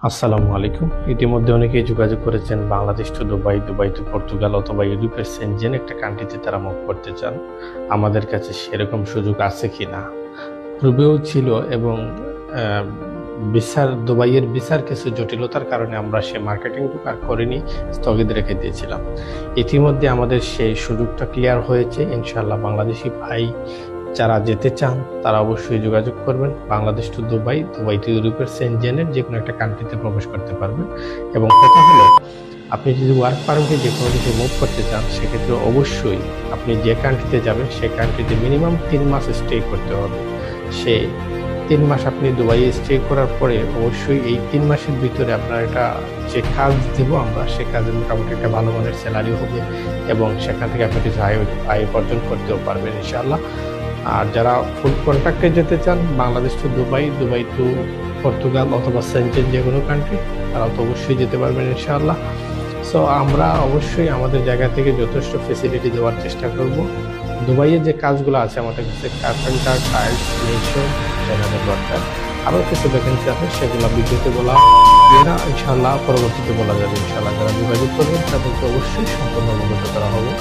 আসসালামু আলাইকুম। ইতিমধ্যে অনেকেই যোগাযোগ করেছেন Bangladesh to Dubai, Dubai to Portugal অথবা ইউরোপের সেনজেন একটা কান্ট্রিতে তারা মুভ করতে চান। আমাদের কাছে সেরকম সুযোগ আছে কিনা? পূর্বেও ছিল এবং আহ, দুবাইয়ের ভিসার কিছু জটিলতার কারণে আমরা সে মার্কেটিংটুকু আর করিনি, স্থগিত রেখে দিয়েছিলাম। ইতিমধ্যে আমাদের সেই সুযোগটা ক্লিয়ার হয়েছে। ইনশাআল্লাহ বাংলাদেশি ভাই যারা যেতে চান তারা অবশ্যই যোগাযোগ করবেন। Bangladesh to Dubai, Dubai to ইউরোপের সেনজেনের যে কোনো একটা কান্ট্রিতে প্রবেশ করতে পারবেন। এবং কথা হলো, আপনি যদি ওয়ার্ক পারমিটে যে কোনো দেশে মুভ করতে চান, সেক্ষেত্রে অবশ্যই আপনি যে কান্ট্রিতে যাবেন সেই কান্ট্রিতে মিনিমাম 3 মাস স্টে করতে হবে। সে 3 মাস আপনি দুবাইয়ে স্টে করার পরে অবশ্যই এই 3 মাসের ভিতরে আপনার একটা যে কাজ দেবো আমরা, সে কাজে মোটামুটি একটা ভালো মানের স্যালারি হবে এবং সেখান থেকে আপনি কিছু আয় উপার্জন করতেও পারবেন ইনশাআল্লাহ। আর যারা ফুল কন্ট্রাক্টে যেতে চান, Bangladesh to Dubai, Dubai to Portugal অথবা সেনজেন যে কোনো কান্ট্রি, তারা তো অবশ্যই যেতে পারবেন ইনশাআল্লাহ। সো আমরা অবশ্যই আমাদের জায়গা থেকে যথেষ্ট ফেসিলিটি দেওয়ার চেষ্টা করব। দুবাইয়ে যে কাজগুলো আছে আমাদের কাছে, carpenter, tiles, mason, general worker, আরও কিছু ভ্যাকেন্সি আছে, সেগুলো বিজ্ঞপ্তি বলা না ইনশাআল্লাহ, পরবর্তীতে বলা যাবে ইনশাআল্লাহ। যারা যোগাযোগ করবেন তাদেরকে অবশ্যই সম্পূর্ণ অবগত করা হবে।